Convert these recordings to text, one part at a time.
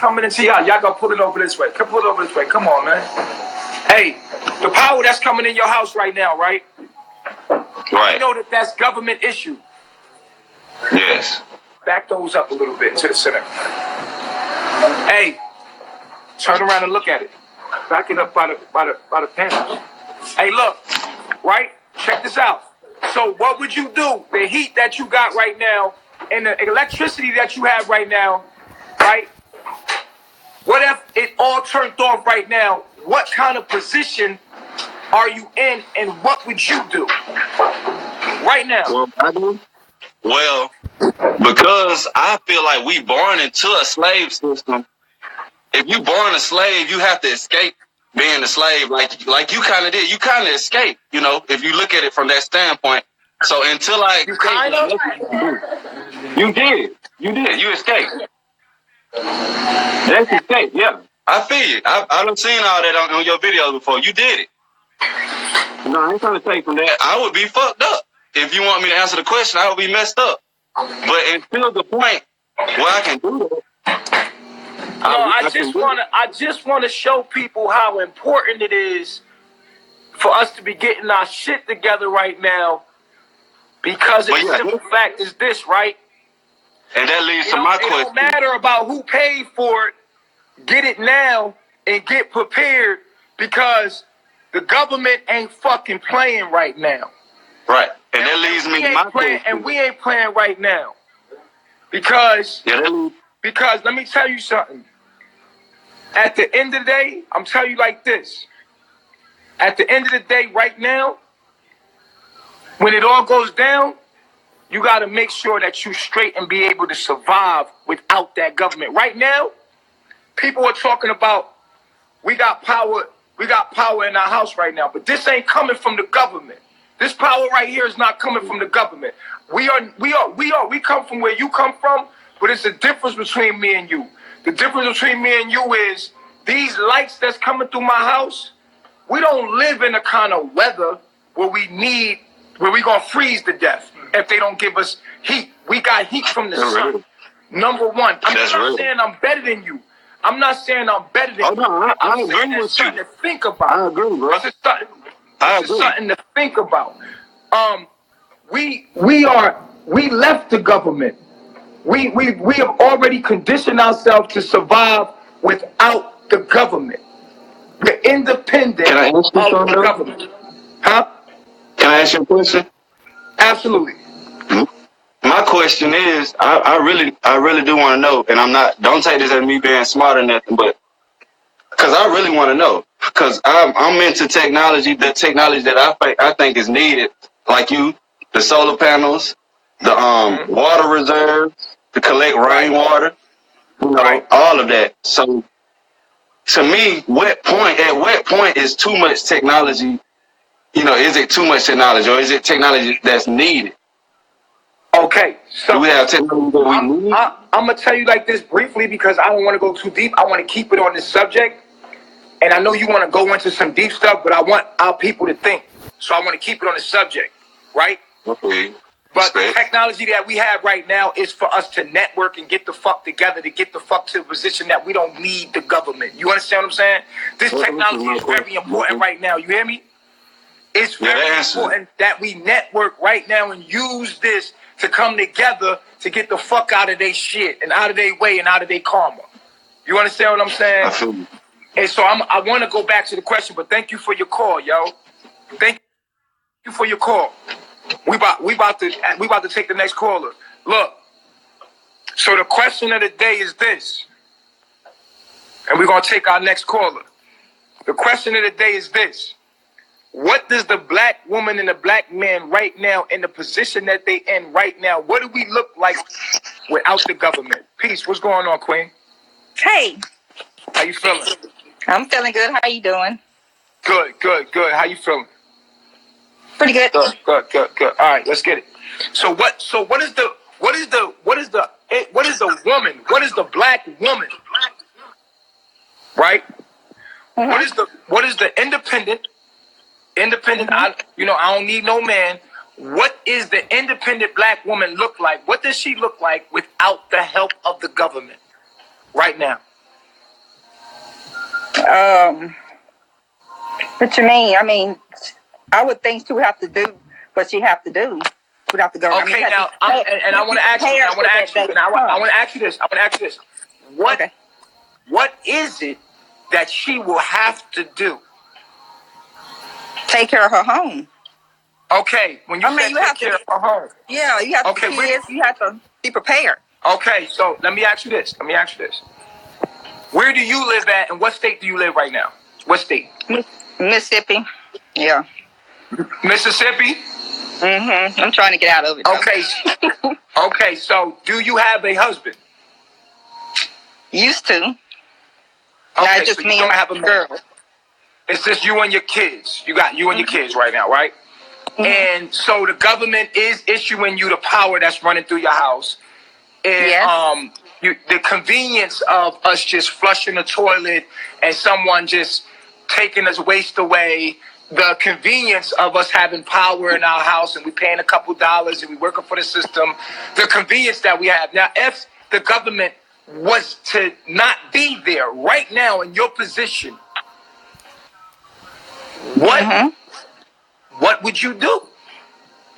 coming into y'all gotta pull it over this way. Come pull it over this way. Come on, man. Hey, the power that's coming in your house right now, right? Right. You know that's government issue. Yes. Back those up a little bit to the center. Hey, turn around and look at it. Back it up by the panels. Hey, look, right? Check this out. So what would you do? The heat that you got right now and the electricity that you have right now, right? What if it all turned off right now? What kind of position are you in, and what would you do right now? Well, because I feel like we born into a slave system. If you born a slave, you have to escape being a slave, like you kind of did. You kind of escaped, you know, if you look at it from that standpoint. So until I you did, you escaped. That's escape, yeah. I feel you. I done seen all that on your videos before. You did it. No, I ain't trying to take from that. I would be fucked up. If you want me to answer the question, I would be messed up. But until the point where I can do it. I just want to show people how important it is for us to be getting our shit together right now, because the simple fact is this, right? And that leads to my question. It don't matter about who paid for it. Get it now and get prepared, because the government ain't fucking playing right now. Right. And that leads me to my question. And we ain't playing right now. Because let me tell you something. At the end of the day, I'm telling you like this. At the end of the day, right now, when it all goes down, you got to make sure that you straight and be able to survive without that government. Right now, people are talking about we got power in our house right now, but this ain't coming from the government. This power right here is not coming from the government. We come from where you come from, but it's a difference between me and you. The difference between me and you is these lights that's coming through my house. We don't live in a kind of weather where we're gonna freeze to death if they don't give us heat. We got heat from the sun. Number one. I'm not saying I'm better than you. I'm not saying I'm better than you. I'm saying it's something to think about. I agree, bro. It's something to think about. We left the government. We have already conditioned ourselves to survive without the government. We're independent of the government. Huh? Can I ask you a question? Absolutely. My question is, I really do want to know, and don't take this as me being smart or nothing, but because I really want to know, because I'm into technology, the technology that I think is needed, like you, the solar panels, the water reserves to collect rainwater, all of that. So to me, at what point is too much technology? You know, is it too much technology, or is it technology that's needed? Okay, so do we have technology that we need? I'm gonna tell you like this briefly, because I don't want to go too deep. I want to keep it on this subject, and I know you want to go into some deep stuff, but I want our people to think. So I want to keep it on the subject, right? Okay. But the technology that we have right now is for us to network and get the fuck together, to get the fuck to a position that we don't need the government. You understand what I'm saying? This technology is very important right now. You hear me? It's very important that we network right now and use this to come together to get the fuck out of their shit and out of their way and out of their karma. You understand what I'm saying? I feel you. And so I want to go back to the question, but thank you for your call, yo. Thank you for your call. We about to take the next caller. Look. So the question of the day is this, and we're gonna take our next caller. The question of the day is this: what does the black woman and the black man right now, in the position that they in right now, what do we look like without the government? Peace. What's going on, Queen? Hey. How you feeling? I'm feeling good. How you doing? Good. How you feeling? Pretty good. Good. All right, let's get it. So what is the woman? What is the black woman? Right? Mm-hmm. What is the independent? Mm-hmm. I don't need no man. What is the independent black woman look like? What does she look like without the help of the government right now? What you mean? I mean, I would think she would have to do what she have to do. She would have to go. Okay, now, I want to ask you. I want to ask you. I want to ask you this. I want to ask you this. What is it that she will have to do? Take care of her home. Okay, when you say take care of her home. Yeah, you have to kids. You have to be prepared. Okay, so let me ask you this. Where do you live at, and what state do you live right now? What state? Mississippi. Yeah. Mississippi? Mm-hmm. I'm trying to get out of it. Okay. Okay, so do you have a husband? Used to. Okay, not just so me you don't have a girl. It's just you and your kids. You got you and your kids right now, right? Mm-hmm. And so the government is issuing you the power that's running through your house. And yes. The convenience of us just flushing the toilet and someone just taking us waste away, the convenience of us having power in our house and we paying a couple dollars and we working for the system, the convenience that we have. Now, if the government was to not be there right now in your position, what would you do?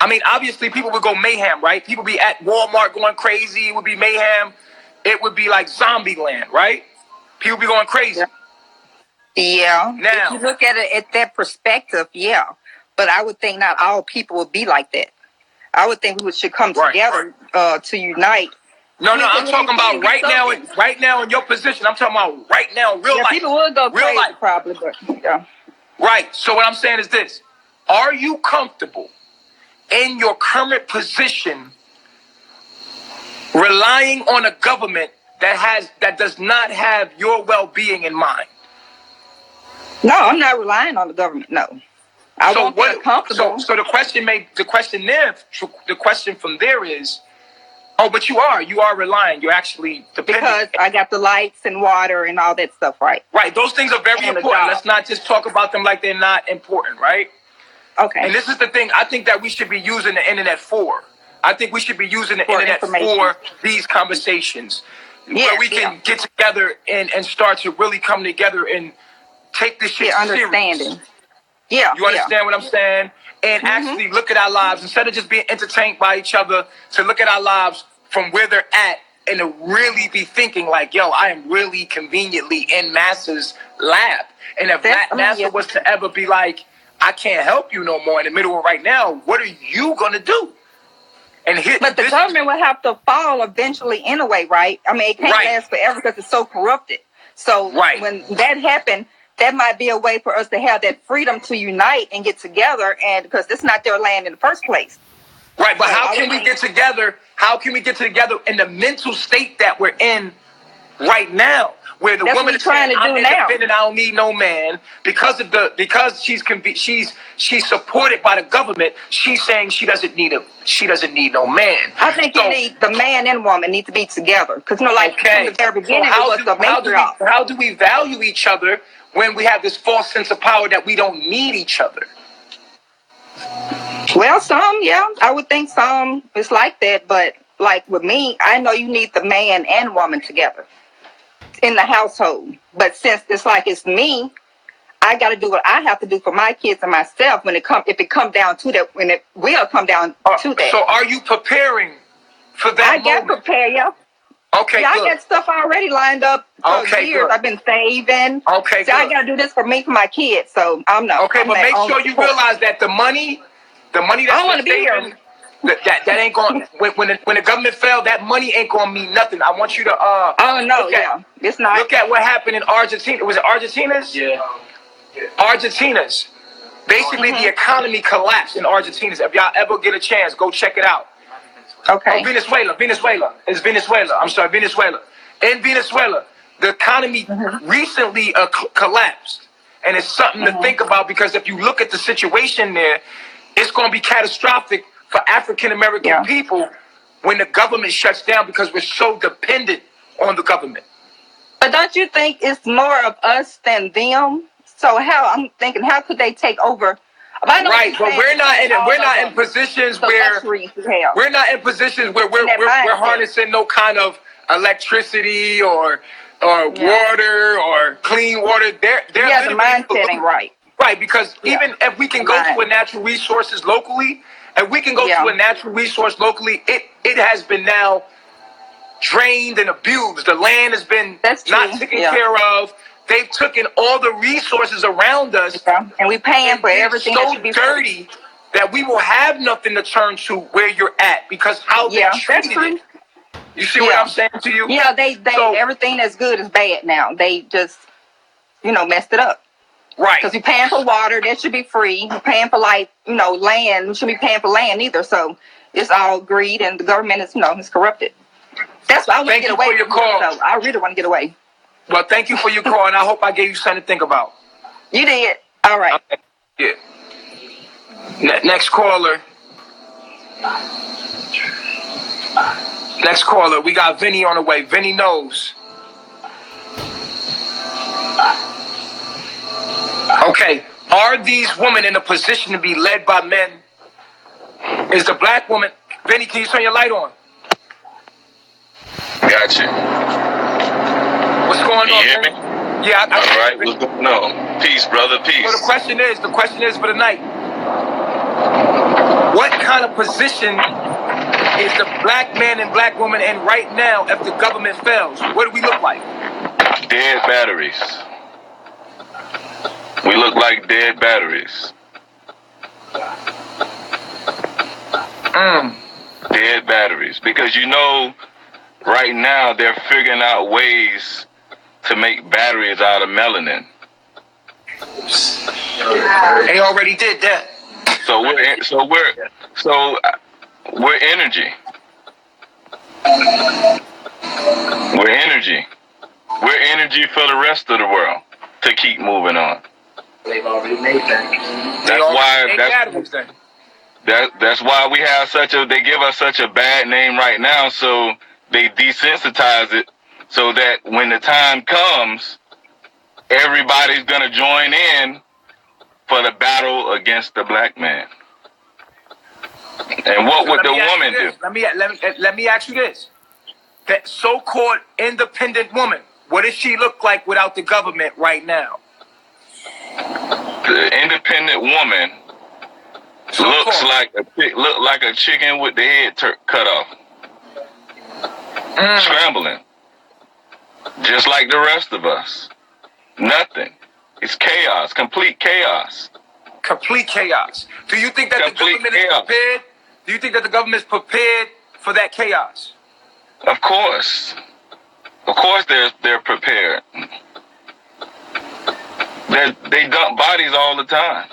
I mean, obviously, people would go mayhem, right? People be at Walmart going crazy. It would be mayhem. It would be like zombie land, right? People be going crazy. Yeah. Now, if you look at it at that perspective, yeah. But I would think not all people would be like that. I would think we should come together to unite. No, I'm talking about right now. Right now in your position, I'm talking about right now, real life. People would go crazy, probably, but yeah. Right. So what I'm saying is this: are you comfortable in your current position, relying on a government that does not have your well-being in mind? No, I'm not relying on the government. No, I won't feel comfortable. So the question from there is, oh, but you are relying. You're actually dependent. Because I got the lights and water and all that stuff, right? Right. Those things are very important. Let's not just talk about them like they're not important, right? Okay. And this is the thing I think that we should be using the internet for. I think we should be using the internet for these conversations. Where we can get together and start to really come together and take this shit serious. Yeah. You understand what I'm saying? And actually look at our lives instead of just being entertained by each other, to look at our lives from where they're at and to really be thinking like, yo, I am really conveniently in NASA's lab. And if NASA was to ever be like, I can't help you no more in the middle of right now, what are you going to do? But the government will have to fall eventually anyway, right? I mean, it can't last forever because it's so corrupted. So when that happened, that might be a way for us to have that freedom to unite and get together, and because it's not their land in the first place. Right, but how can we get together? How can we get together in the mental state that we're in right now, where the woman is saying, I'm independent, I don't need no man, because she's supported by the government. She's saying she doesn't need no man. I think the man and woman need to be together, because from the very beginning, how do we value each other when we have this false sense of power that we don't need each other? Well, I would think some is like that, but like with me, I know you need the man and woman together in the household. But since it's me, I got to do what I have to do for my kids and myself if it comes down to that, when it will come down to that. So are you preparing for that moment? I got prepared, Okay, I got stuff already lined up for years. I've been saving. Okay, so I got to do this for me, for my kids. So I'm not. Okay, but make sure you realize that the money that's saving, that ain't going. When the government failed, that money ain't going to mean nothing. I want you to it's not. Look at what happened in Argentina. Was it Argentina's? Yeah. Argentina's. Basically, the economy collapsed in Argentina. If y'all ever get a chance, go check it out. Okay. Oh, Venezuela. It's Venezuela. I'm sorry, Venezuela. In Venezuela, the economy recently collapsed. And it's something to think about, because if you look at the situation there, it's going to be catastrophic for African-American people when the government shuts down, because we're so dependent on the government. But don't you think it's more of us than them? So I'm thinking, how could they take over? Right, but we're not in positions where we're harnessing no kind of electricity or water or clean water. They're the mindset ain't right. Right, because even if we can go to a natural resources locally, it has been now drained and abused. The land has been not taken care of. They've taken all the resources around us, and we paying for everything. So dirty that we will have nothing to turn to where you're at because how they treated it. You see what I'm saying to you? Yeah, they everything that's good is bad now. They just messed it up. Right. Because we're paying for water, that should be free. We're paying for land. We shouldn't be paying for land either. So it's all greed, and the government is corrupted. That's why I want to get away. Thank you for your call. So I really want to get away. Well, thank you for your call, and I hope I gave you something to think about. You did. All right. Okay. Yeah. Next caller. Next caller. We got Vinny on the way. Vinny knows. Okay. Are these women in a position to be led by men? Is the black woman... Vinny, can you turn your light on? Gotcha. What's going on, hear me? Yeah, all right, what's going on? Peace, brother, peace. Well, the question is for the night. What kind of position is the black man and black woman in right now if the government fails? What do we look like? Dead batteries. We look like dead batteries. Dead batteries. Because right now they're figuring out ways to make batteries out of melanin. They already did that. So we're energy. We're energy. We're energy for the rest of the world to keep moving on. They've already made that. That's why we have they give us such a bad name right now, so they desensitize it so that when the time comes, everybody's gonna join in for the battle against the black man. And what would the woman do? Let me ask you this. That so-called independent woman, what does she look like without the government right now? The independent woman looks like a chicken with the head cut off. Scrambling. Just like the rest of us. Nothing. It's chaos. Complete chaos. Complete chaos. Do you think that the government is prepared? Do you think that the government is prepared for that chaos? Of course. Of course they're prepared. They dump bodies all the time.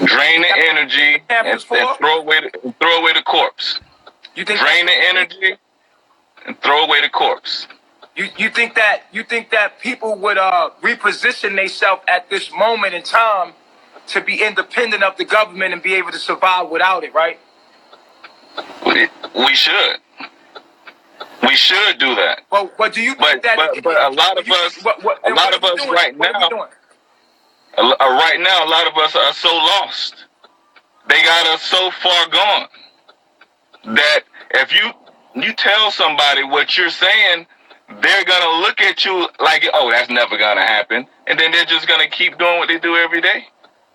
Drain the energy and throw away the corpse. You think drain the energy and throw away the corpse. You think that people would reposition themselves at this moment in time to be independent of the government and be able to survive without it, right? We should. We should do that. But do you think but a lot of us right now, a lot of us are so lost. They got us so far gone that if you tell somebody what you're saying, they're gonna look at you like, oh, that's never gonna happen, and then they're just gonna keep doing what they do every day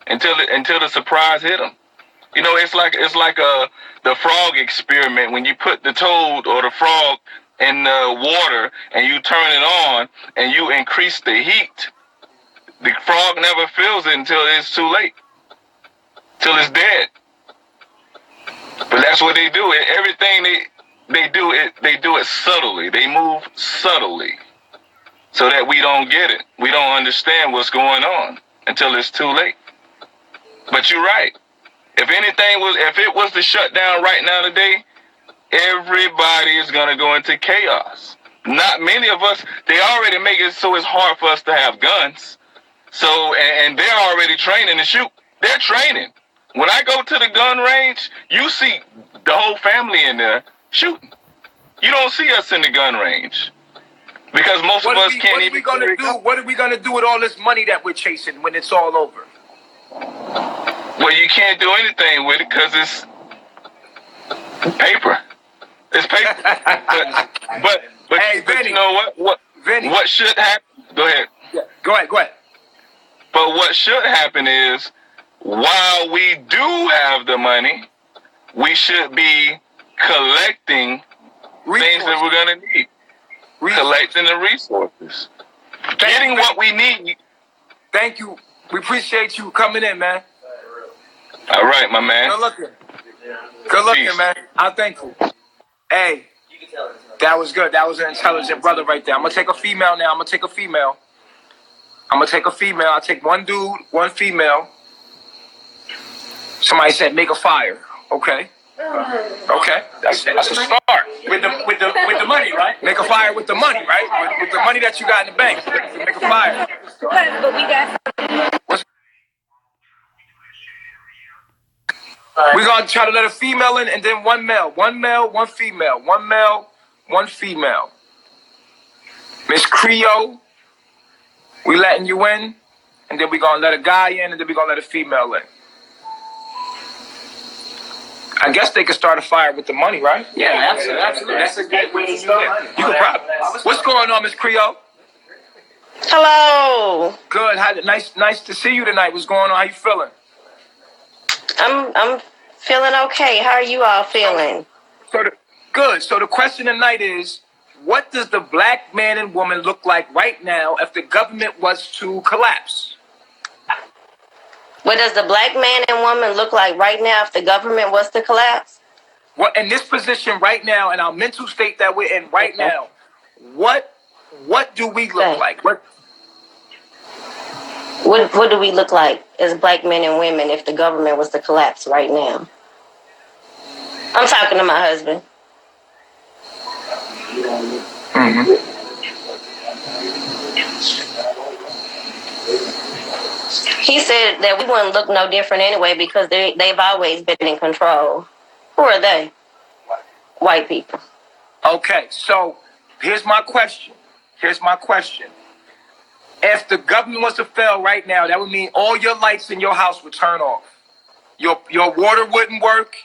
until the surprise hit them. It's like the frog experiment when you put the toad or the frog in the water and you turn it on and you increase the heat. The frog never feels it until it's too late, till it's dead. But that's what they do. Everything they do it subtly. They move subtly so that we don't get it. We don't understand what's going on until it's too late. But you're right. If it was to shut down right now today, everybody is going to go into chaos. Not many of us, they already make it so it's hard for us to have guns. So, and they're already training to shoot. They're training. When I go to the gun range, you see the whole family in there shooting. You don't see us in the gun range. Because most of us can't even... What are we going to do with all this money that we're chasing when it's all over? Well, you can't do anything with it because it's paper. It's paper. but hey, but Vinny, you know what? Vinny. What should happen? Go ahead. Yeah, go ahead. But what should happen is, while we do have the money, we should be collecting things that we're gonna need. Collecting the resources. Getting what we need. Thank you. We appreciate you coming in, man. All right, my man. Good looking, man. I'm thankful. Hey, that was good. That was an intelligent brother right there. I'm gonna take a female now. I'll take one dude, one female. Somebody said make a fire. Okay. That's a start. With the money, right? Make a fire with the money, right? With the money that you got in the bank. Make a fire. But we got. We're gonna try to let a female in and then one male. One male, one female. One male, one female. Miss Creole, we letting you in, and then we're gonna let a guy in, and then we're gonna let a female in. I guess they could start a fire with the money, right? Yeah, absolutely. That's a good way to start. You could probably. What's going on, Miss Creole? Hello. Good. Nice to see you tonight. What's going on? How you feeling? I'm feeling okay. How are you all feeling? Good. So the question tonight is, what does the black man and woman look like right now if the government was to collapse? What does the black man and woman look like right now if the government was to collapse? Well, in this position right now, in our mental state that we're in right now, what do we look like? What do we look like as black men and women if the government was to collapse right now? I'm talking to my husband. Mm-hmm. He said that we wouldn't look no different anyway because they've always been in control. Who are they? White people. Okay, so here's my question. If the government was to fail right now, that would mean all your lights in your house would turn off. Your water wouldn't work.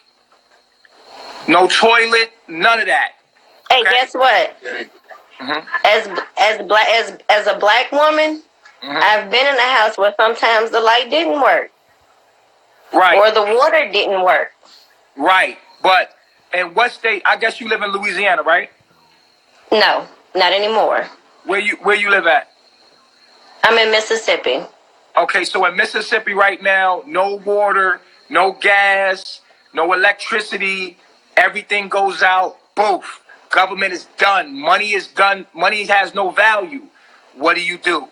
No toilet, none of that. Hey, okay? Guess what? Mm-hmm. As a black woman, mm-hmm. I've been in a house where sometimes the light didn't work. Right. Or the water didn't work. Right. But in what state? I guess you live in Louisiana, right? No, not anymore. Where you live at? I'm in Mississippi. Okay, so in Mississippi right now, no water, no gas, no electricity, everything goes out, both. Government is done. Money is done. Money has no value. What do you do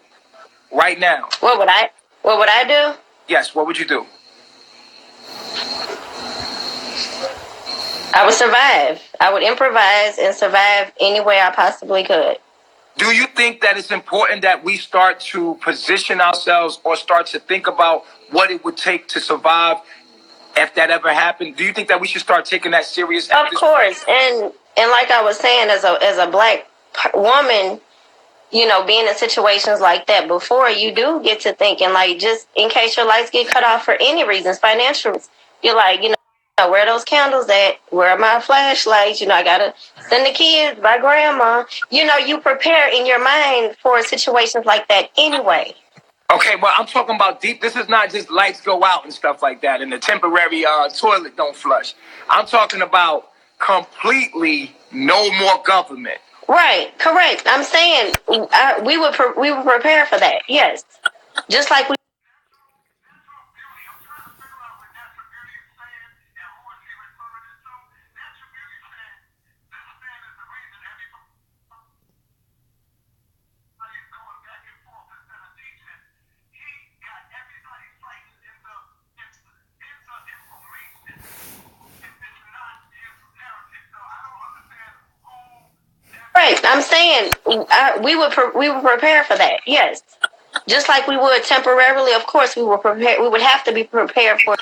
right now? What would I do? Yes, what would you do? I would survive. I would improvise and survive any way I possibly could. Do you think that it's important that we start to position ourselves or start to think about what it would take to survive if that ever happened? Do you think that we should start taking that serious? Of course. And like I was saying, as a black woman, you know, being in situations like that before, you do get to thinking, like, just in case your lights get cut off for any reasons, financial, you're like, you know, where are those candles at? Where are my flashlights? You know, I gotta send the kids, my grandma. You know, you prepare in your mind for situations like that anyway. Okay, well, I'm talking about deep. This is not just lights go out and stuff like that, and the temporary toilet don't flush. I'm talking about completely no more government. Right, correct. I'm saying we would prepare for that. Yes, just like we. Right, I'm saying we would prepare for that. Yes, just like we would temporarily. Of course, we would prepare. We would have to be prepared for